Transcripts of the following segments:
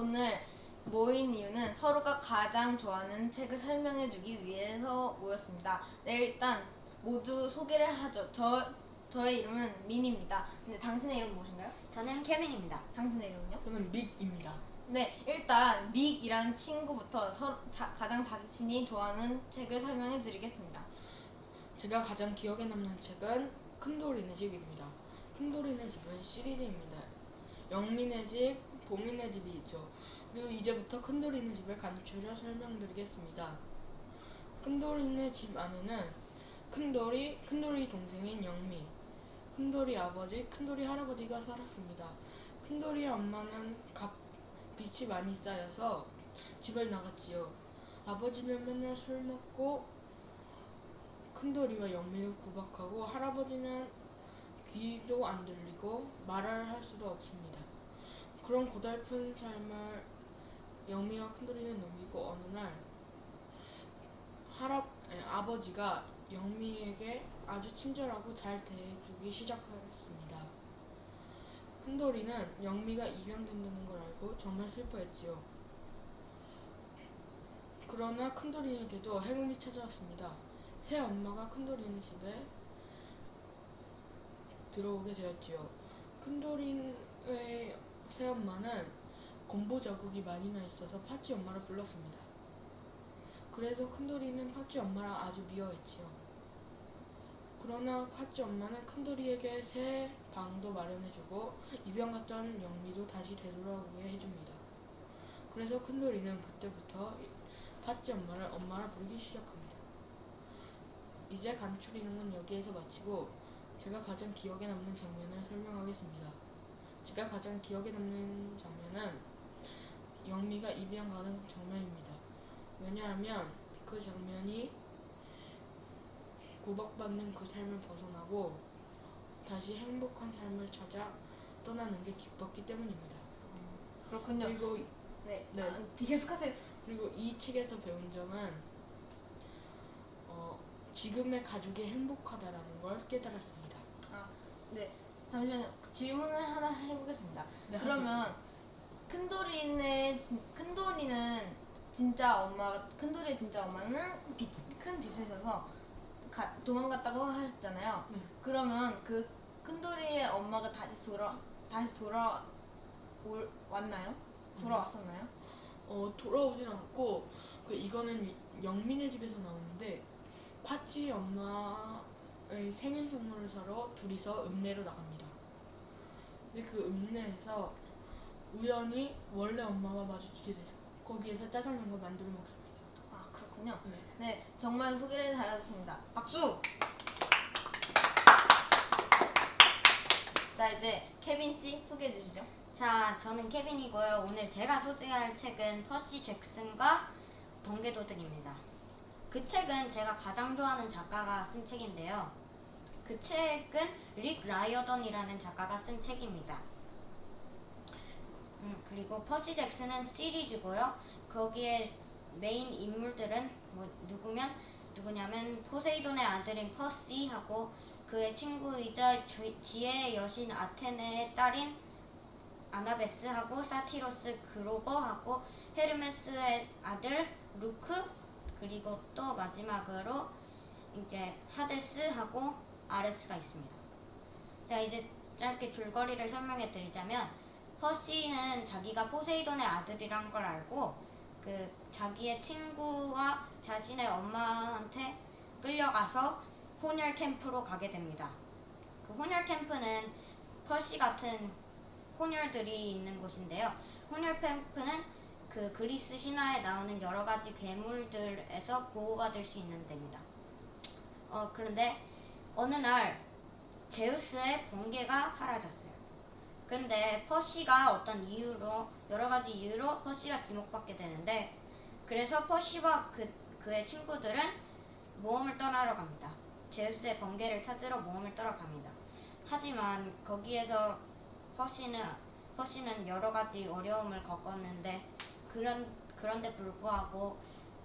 오늘 모인 이유는 서로가 가장 좋아하는 책을 설명해주기 위해서 모였습니다. 네, 일단 모두 소개를 하죠. 저의 이름은 민입니다. 근데 당신의 이름은 무엇인가요? 저는 케빈입니다. 당신의 이름은요? 저는 믹입니다. 네, 일단 믹이라는 친구부터 가장 자신이 좋아하는 책을 설명해드리겠습니다. 제가 가장 기억에 남는 책은 큰돌이네 집입니다. 큰돌이네 집은 시리즈입니다. 영민의 집, 보민의 집이 있죠. 그리고 이제부터 큰돌이네 집을 간추려 설명드리겠습니다. 큰돌이네 집 안에는 큰돌이 동생인 영미, 큰돌이 아버지, 큰돌이 할아버지가 살았습니다. 큰돌이의 엄마는 빚이 많이 쌓여서 집을 나갔지요. 아버지는 맨날 술 먹고 큰돌이와 영미를 구박하고, 할아버지는 귀도 안 들리고 말을 할 수도 없습니다. 그런 고달픈 삶을 영미와 큰돌이는 넘기고 어느 날 아버지가 영미에게 아주 친절하고 잘 대해주기 시작하였습니다. 큰돌이는 영미가 입양된다는 걸 알고 정말 슬퍼했지요. 그러나 큰돌이에게도 행운이 찾아왔습니다. 새 엄마가 큰돌이네 집에 들어오게 되었지요. 큰돌이의 새엄마는 곰보 자국이 많이 나 있어서 팥쥐 엄마를 불렀습니다. 그래서 큰돌이는 팥쥐 엄마를 아주 미워했지요. 그러나 팥쥐 엄마는 큰돌이에게 새 방도 마련해주고 입양 갔던 영미도 다시 되돌아오게 해줍니다. 그래서 큰돌이는 그때부터 팥쥐 엄마를 엄마라 부르기 시작합니다. 이제 간추리는 건 여기에서 마치고 제가 가장 기억에 남는 장면을 설명하겠습니다. 제가 가장 기억에 남는 장면은 영미가 입양 가는 장면입니다. 왜냐하면 그 장면이 구박받는 그 삶을 벗어나고 다시 행복한 삶을 찾아 떠나는 게 기뻤기 때문입니다. 그렇군요. 그리고 네, 네. 계속하세요. 그리고 이 책에서 배운 점은 지금의 가족이 행복하다라는 걸 깨달았습니다. 네, 잠시만요. 질문을 하나 해보겠습니다. 네, 그러면 큰돌이의 진짜 엄마는 큰 빚을 져서 도망갔다고 하셨잖아요. 네. 그러면 그 큰돌이의 엄마가 왔나요? 돌아왔었나요? 돌아오진 않고 이거는 영민의 집에서 나오는데 팥쥐 엄마의 생일 선물을 사러 둘이서 읍내로 나갑니다. 근데 그 읍내에서 우연히 원래 엄마와 마주치게 되죠. 거기에서 짜장면과 만두를 먹습니다. 아, 그렇군요. 네. 네, 정말 소개를 잘하셨습니다. 박수! 자, 이제 케빈 씨 소개해 주시죠. 자, 저는 케빈이고요. 오늘 제가 소개할 책은 퍼시 잭슨과 번개도둑입니다. 그 책은 제가 가장 좋아하는 작가가 쓴 책인데요. 그 책은 릭 라이어던이라는 작가가 쓴 책입니다. 그리고 퍼시 잭슨은 시리즈고요. 거기에 메인 인물들은 누구냐면 포세이돈의 아들인 퍼시하고 그의 친구이자 지혜의 여신 아테네의 딸인 아나베스하고 사티로스 그로버하고 헤르메스의 아들 루크, 그리고 또 마지막으로 이제 하데스하고 아레스가 있습니다. 자, 이제 짧게 줄거리를 설명해 드리자면 퍼시는 자기가 포세이돈의 아들이란 걸 알고 자기의 친구와 자신의 엄마한테 끌려가서 혼혈 캠프로 가게 됩니다. 그 혼혈 캠프는 퍼시 같은 혼혈들이 있는 곳인데요. 혼혈 캠프는 그 그리스 신화에 나오는 여러 가지 괴물들에서 보호받을 수 있는 데입니다. 그런데 어느 날 제우스의 번개가 사라졌어요. 그런데 퍼시가 여러 가지 이유로 퍼시가 지목받게 되는데, 그래서 퍼시와 그의 친구들은 모험을 떠나러 갑니다. 제우스의 번개를 찾으러 모험을 떠나갑니다. 하지만 거기에서 퍼시는 여러 가지 어려움을 겪었는데 그런데 불구하고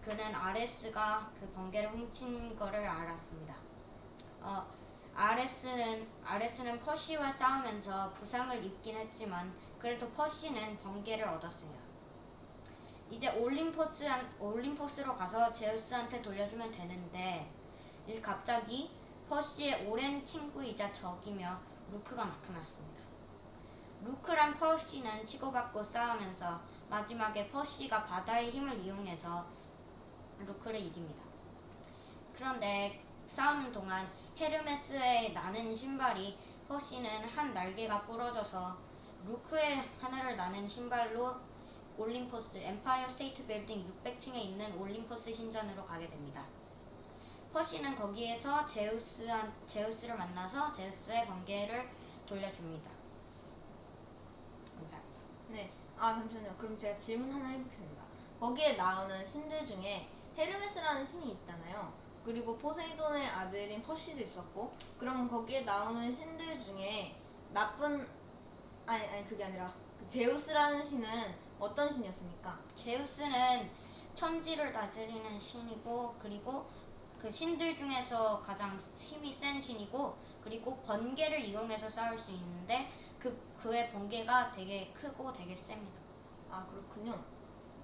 그는 아레스가 그 번개를 훔친 거를 알았습니다. 아레스는 퍼시와 싸우면서 부상을 입긴 했지만 그래도 퍼시는 번개를 얻었습니다. 이제 올림포스로 가서 제우스한테 돌려주면 되는데 이제 갑자기 퍼시의 오랜 친구이자 적이며 루크가 나타났습니다. 루크랑 퍼시는 치고받고 싸우면서 마지막에 퍼시가 바다의 힘을 이용해서 루크를 이깁니다. 그런데 싸우는 동안 헤르메스의 나는 신발이 퍼시는 한 날개가 부러져서 루크의 하늘을 나는 신발로 올림포스 엠파이어 스테이트 빌딩 600층에 있는 올림포스 신전으로 가게 됩니다. 퍼시는 거기에서 제우스를 만나서 제우스의 관계를 돌려줍니다. 감사합니다. 네. 아, 잠시만요. 그럼 제가 질문 하나 해보겠습니다. 거기에 나오는 신들 중에 헤르메스라는 신이 있잖아요. 그리고 포세이돈의 아들인 퍼시도 있었고, 그럼 거기에 나오는 신들 중에 아니 그게 아니라 그 제우스라는 신은 어떤 신이었습니까? 제우스는 천지를 다스리는 신이고 그리고 그 신들 중에서 가장 힘이 센 신이고 그리고 번개를 이용해서 싸울 수 있는데 그의 번개가 되게 크고 되게 셉니다. 아, 그렇군요.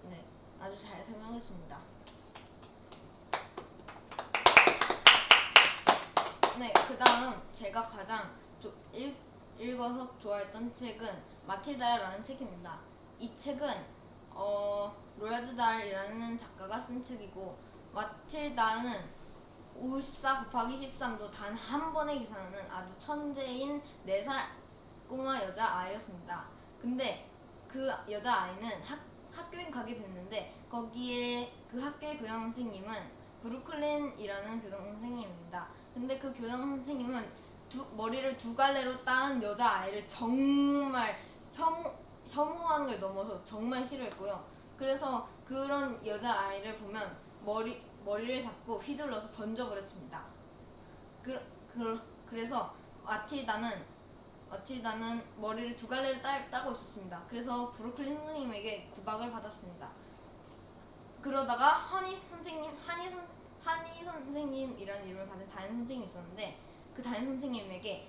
네. 아주 잘 설명했습니다. 네, 그 다음 제가 가장 읽어서 좋아했던 책은 마틸다라는 책입니다. 이 책은 로얄드 달이라는 작가가 쓴 책이고, 마틸다는 54 곱하기 13도 단 한 번에 계산하는 아주 천재인 4살 꼬마 여자아이였습니다. 근데 그 여자아이는 학교에 가게 됐는데 거기에 그 학교의 교장 선생님은 브루클린이라는 교장 선생님입니다. 근데 그 교장 선생님은 머리를 2갈래로 딴 여자아이를 정말 혐오하는 걸 넘어서 정말 싫어했고요. 그래서 그런 여자아이를 보면 머리를 잡고 휘둘러서 던져버렸습니다. 그래서 마틸다는 머리를 2갈래로 따고 있었습니다. 그래서 브루클린 선생님에게 구박을 받았습니다. 그러다가 한이 선생님이라는 이름을 가진 담임 선생님이 있었는데, 그 담임 선생님에게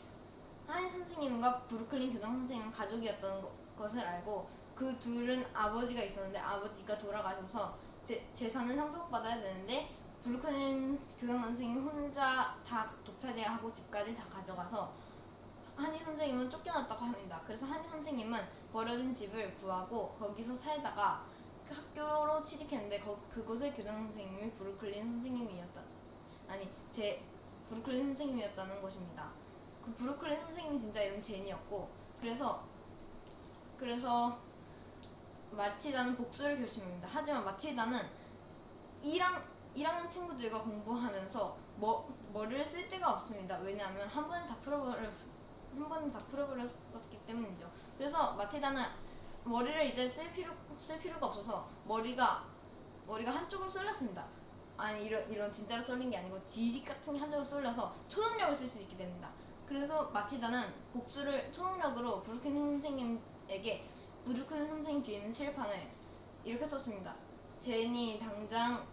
한이 선생님과 브루클린 교장 선생님은 가족이었던 것을 알고, 그 둘은 아버지가 있었는데 아버지가 돌아가셔서 재산을 상속받아야 되는데 브루클린 교장 선생님 혼자 다 독차지하고 집까지 다 가져가서 한이 선생님은 쫓겨났다고 합니다. 그래서 한이 선생님은 버려진 집을 구하고 거기서 살다가 그 학교로 취직했는데 그곳의 교장 선생님이 브루클린 선생님이었다는 것입니다. 그 브루클린 선생님이 진짜 이름 제니였고, 그래서 마틸다는 복수를 결심합니다. 하지만 마틸다는 1학년 친구들과 공부하면서 머리를 쓸 데가 없습니다. 왜냐하면 한 번에 다 풀어버렸기 때문이죠. 그래서 마틸다는 머리를 이제 쓸 필요가 없어서 머리가 한쪽으로 쏠렸습니다. 아니, 이런 진짜로 쏠린 게 아니고 지식 같은 게 한쪽으로 쏠려서 초능력을 쓸 수 있게 됩니다. 그래서 마틸다는 복수를 초능력으로 브루클린 선생님 뒤에 있는 칠판에 이렇게 썼습니다. 제니 당장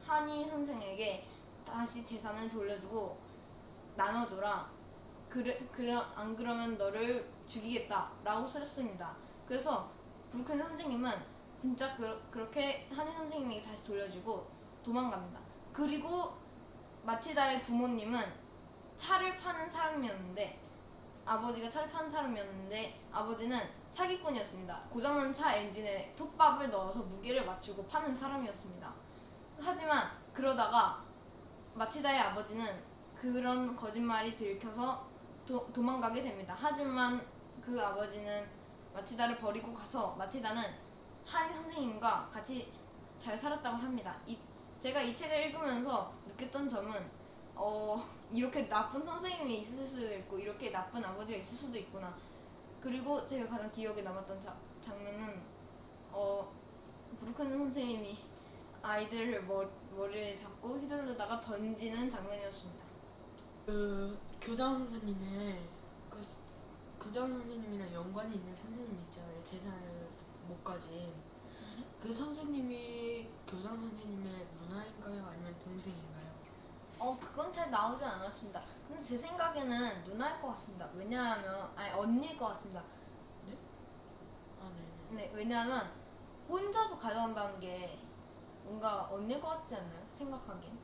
한이 선생에게 다시 재산을 돌려주고 나눠줘라. 안 그러면 너를 죽이겠다 라고 썼습니다. 그래서 브루클린 선생님은 진짜 그렇게 한이 선생님에게 다시 돌려주고 도망갑니다. 그리고 마틸다의 부모님은 아버지가 차를 파는 사람이었는데 아버지는 사기꾼이었습니다. 고장난 차 엔진에 톱밥을 넣어서 무게를 맞추고 파는 사람이었습니다. 하지만 그러다가 마틸다의 아버지는 그런 거짓말이 들켜서 도망가게 됩니다. 하지만 그 아버지는 마틸다를 버리고 가서 마틸다는 한이 선생님과 같이 잘 살았다고 합니다. 제가 이 책을 읽으면서 느꼈던 점은 이렇게 나쁜 선생님이 있을 수도 있고 이렇게 나쁜 아버지가 있을 수도 있구나. 그리고 제가 가장 기억에 남았던 장면은 브루클린 선생님이 아이들을 머리를 잡고 휘두르다가 던지는 장면이었습니다. 그 교장 선생님이랑 연관이 있는 선생님이 있잖아요. 재산을 못 가진 그 선생님이 교장 선생님의 누나인가요? 아니면 동생인가요? 그건 잘 나오지 않았습니다. 근데 제 생각에는 누나일 것 같습니다. 왜냐하면 언니일 것 같습니다. 네? 아, 네. 네, 왜냐하면 혼자서 가져간다는 게 뭔가 언닐 것 같지 않나요? 생각하기엔.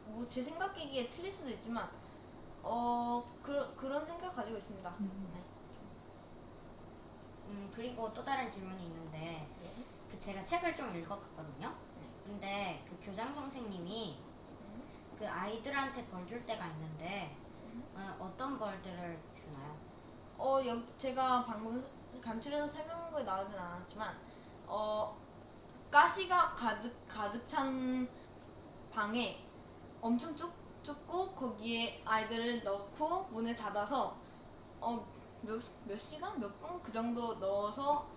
뭐 제 생각이기에 틀릴 수도 있지만 그런 생각 가지고 있습니다. 네. 그리고 또 다른 질문이 있는데 그 제가 책을 좀 읽어봤거든요. 근데 그 교장 선생님이 그 아이들한테 벌 줄 때가 있는데 어떤 벌들을 주나요? 제가 방금 간추려서 설명한 거에 나오진 않았지만 가시가 가득 찬 방에 엄청 좁고 거기에 아이들을 넣고 문을 닫아서 몇 시간? 몇 분? 그 정도 넣어서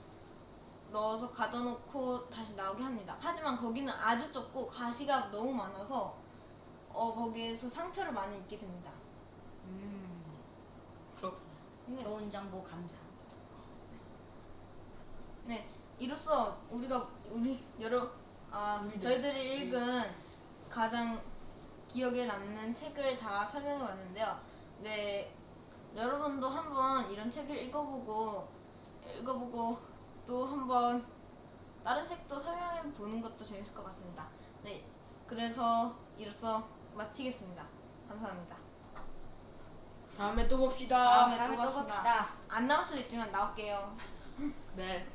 가둬놓고 다시 나오게 합니다. 하지만 거기는 아주 좁고 가시가 너무 많아서 거기에서 상처를 많이 입게 됩니다. 그렇군요. 네. 좋은 정보 감사. 네, 이로써 저희들이 읽은 가장 기억에 남는 책을 다 설명해 왔는데요. 네, 여러분도 한번 이런 책을 읽어보고 또 한번 다른 책도 설명해 보는 것도 재밌을 것 같습니다. 네, 그래서 이로써 마치겠습니다. 감사합니다. 다음에 또 봅시다. 다음에 다음에 또 봅시다. 봅시다. 안 나올 수도 있지만 나올게요. 네.